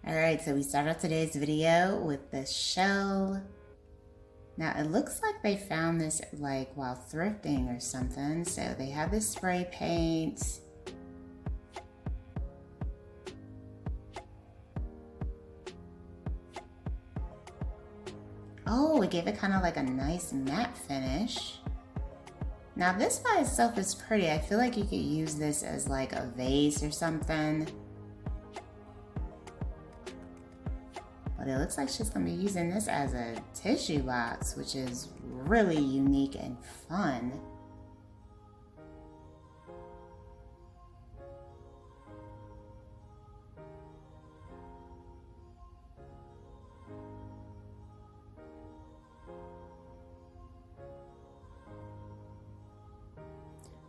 Alright, so we start out today's video with the shell. Now it looks like they found this like while thrifting or something. So they have this spray paint. Oh, it gave it kind of like a nice matte finish. Now this by itself is pretty. I feel like you could use this as like a vase or something. But it looks like she's gonna be using this as a tissue box, which is really unique and fun.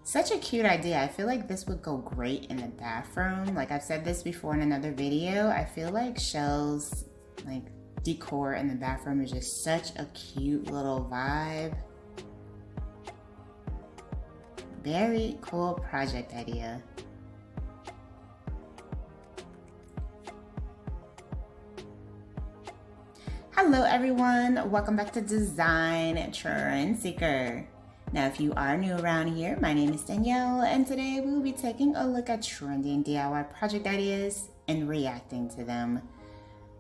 Such a cute idea. I feel like this would go great in the bathroom. Like I've said this before in another video, I feel like shells, like decor in the bathroom is just such a cute little vibe. Very cool project idea. Hello everyone, welcome back to Design Trend Seeker. Now, if you are new around here, my name is Danielle, and today we will be taking a look at trending DIY project ideas and reacting to them.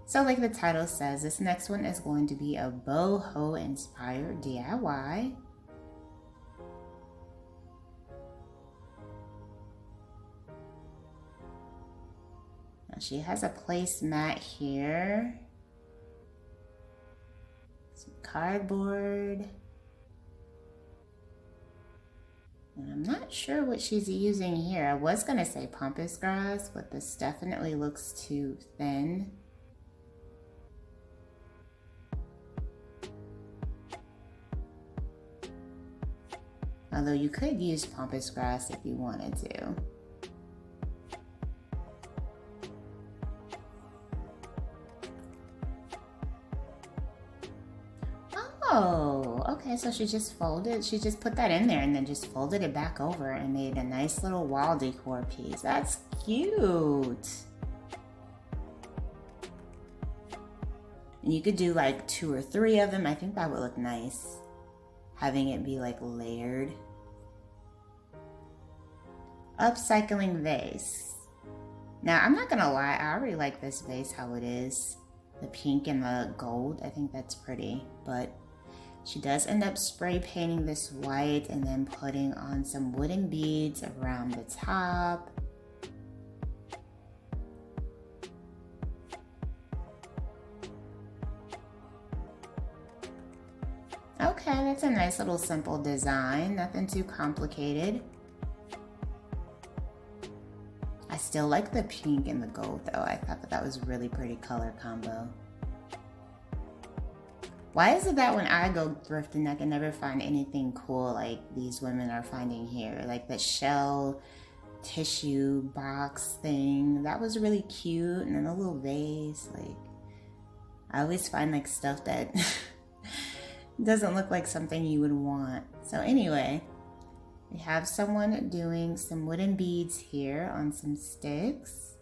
So like the title says, this next one is going to be a boho inspired DIY. Now she has a placemat here, some cardboard. And I'm not sure what she's using here. I was gonna say pampas grass, but this definitely looks too thin. Although you could use pampas grass if you wanted to. Oh, okay, so she just put that in there and then just folded it back over and made a nice little wall decor piece. That's cute. And you could do like 2 or 3 of them. I think that would look nice. Having it be like layered. Upcycling vase. Now, I'm not gonna lie, I already like this vase how it is. The pink and the gold, I think that's pretty, but she does end up spray painting this white and then putting on some wooden beads around the top. Okay, that's a nice little simple design, nothing too complicated. I still like the pink and the gold though. I thought that was a really pretty color combo. Why is it that when I go thrifting, I can never find anything cool like these women are finding here? Like the shell tissue box thing, that was really cute. And then a little vase, like I always find like stuff that doesn't look like something you would want. So anyway, we have someone doing some wooden beads here on some sticks.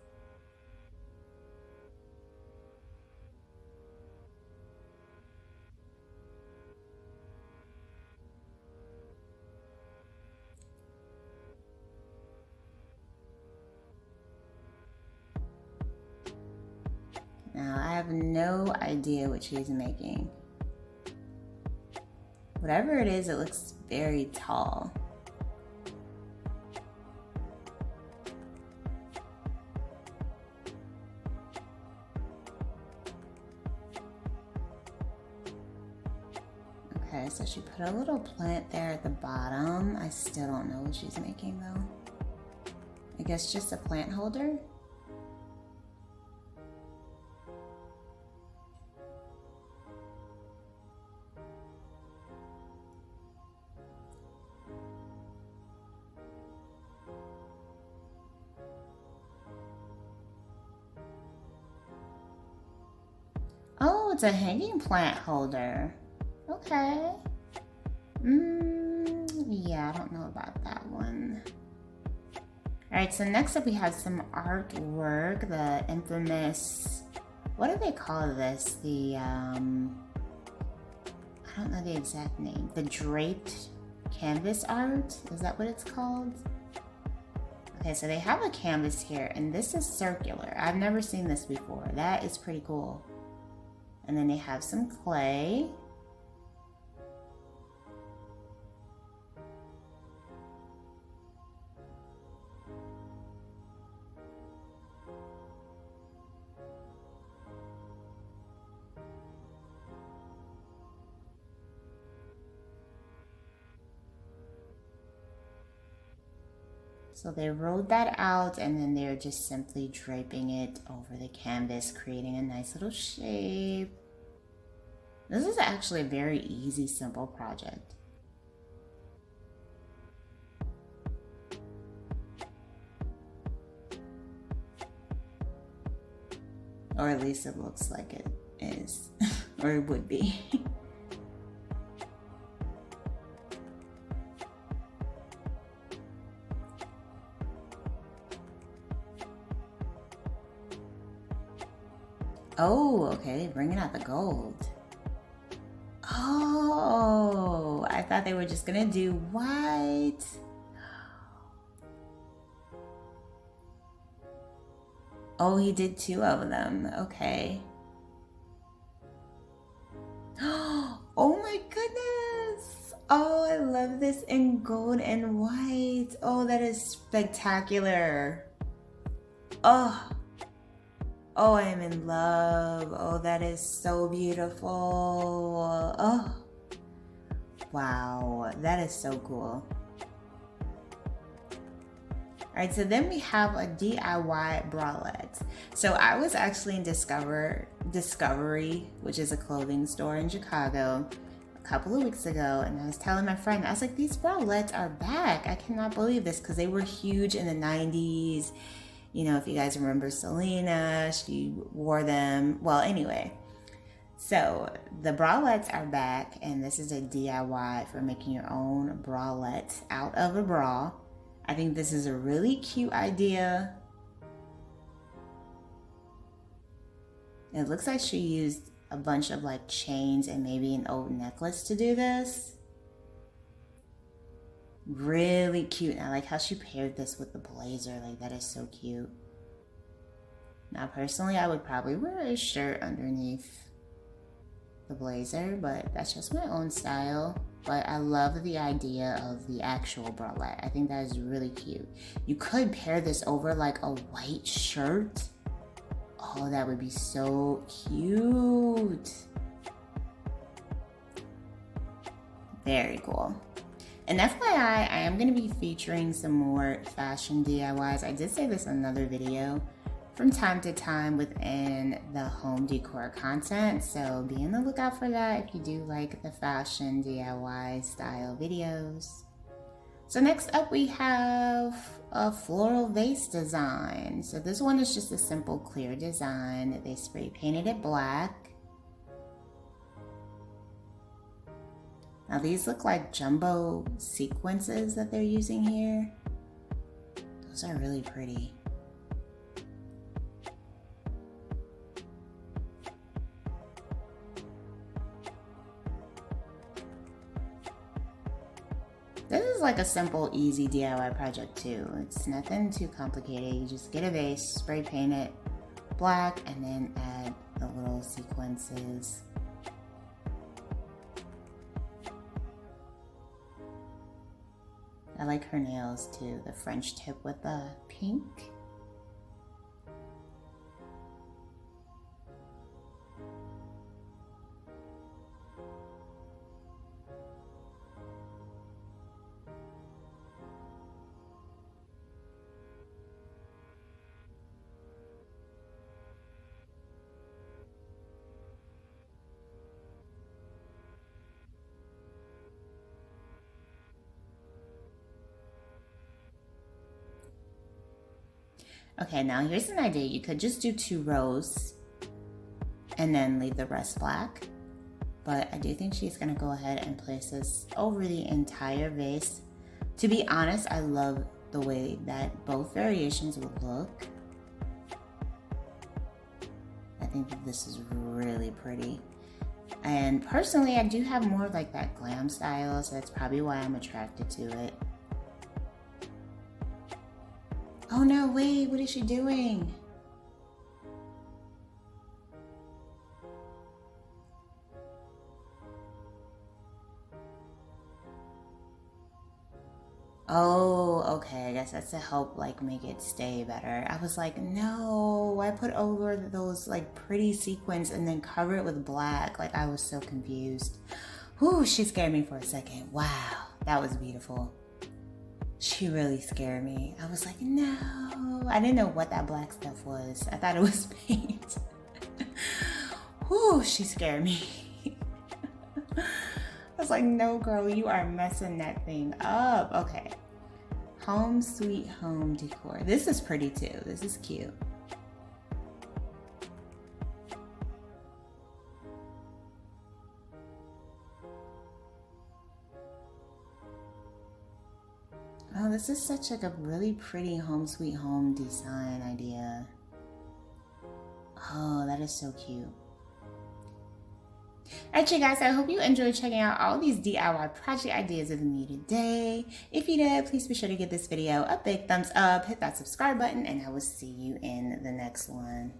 Now, I have no idea what she's making. Whatever it is, it looks very tall. Okay, so she put a little plant there at the bottom. I still don't know what she's making though. I guess just a plant holder? Oh, it's a hanging plant holder. Okay. Yeah, I don't know about that one. All right, so next up we have some artwork, the infamous what do they call this? The, I don't know the exact name. The draped canvas art, is that what it's called? Okay, so they have a canvas here, and this is circular. I've never seen this before. That is pretty cool. And then they have some clay. So they rolled that out, and then they're just simply draping it over the canvas, creating a nice little shape. This is actually a very easy, simple project. Or at least it looks like it is, or it would be. Oh, okay, bringing out the gold. Oh, I thought they were just gonna do white. Oh, he did two of them, okay. Oh my goodness. Oh, I love this in gold and white. Oh, that is spectacular. Oh. Oh, I am in love. Oh, that is so beautiful. Oh, wow. That is so cool. All right, so then we have a DIY bralette. So I was actually in Discovery, which is a clothing store in Chicago, a couple of weeks ago, and I was telling my friend, I was like, these bralettes are back. I cannot believe this, because they were huge in the 90s. You know, if you guys remember Selena, she wore them. Well, anyway, so the bralettes are back, and this is a DIY for making your own bralette out of a bra. I think this is a really cute idea. It looks like she used a bunch of like chains and maybe an old necklace to do this. Really cute. And I like how she paired this with the blazer. Like, that is so cute. Now, personally, I would probably wear a shirt underneath the blazer, but that's just my own style. But I love the idea of the actual bralette. I think that is really cute. You could pair this over like a white shirt. Oh, that would be so cute. Very cool. And FYI, I am going to be featuring some more fashion DIYs. I did say this in another video from time to time within the home decor content. So be on the lookout for that if you do like the fashion DIY style videos. So next up we have a floral vase design. So this one is just a simple clear design. They spray painted it black. Now these look like jumbo sequences that they're using here. Those are really pretty. This is like a simple, easy DIY project too. It's nothing too complicated. You just get a vase, spray paint it black, and then add the little sequences. I like her nails too, the French tip with the pink. Okay, now here's an idea. You could just do 2 rows and then leave the rest black. But I do think she's gonna go ahead and place this over the entire vase. To be honest, I love the way that both variations would look. I think that this is really pretty. And personally, I do have more of like that glam style, so that's probably why I'm attracted to it. Oh no, wait, what is she doing? Oh, okay, I guess that's to help like make it stay better. I was like, no, why put over those like pretty sequins and then cover it with black? Like I was so confused. Whew, she scared me for a second. Wow, that was beautiful. She really scared me. I was like, no, I didn't know what that black stuff was. I thought it was paint. Whew, she scared me. I was like, no, girl, you are messing that thing up. Okay. Home Sweet Home Decor. This is pretty too. This is cute. Oh, this is such like a really pretty Home Sweet Home design idea. Oh, that is so cute. Alright, you guys, I hope you enjoyed checking out all these DIY project ideas with me today. If you did, please be sure to give this video a big thumbs up, hit that subscribe button, and I will see you in the next one.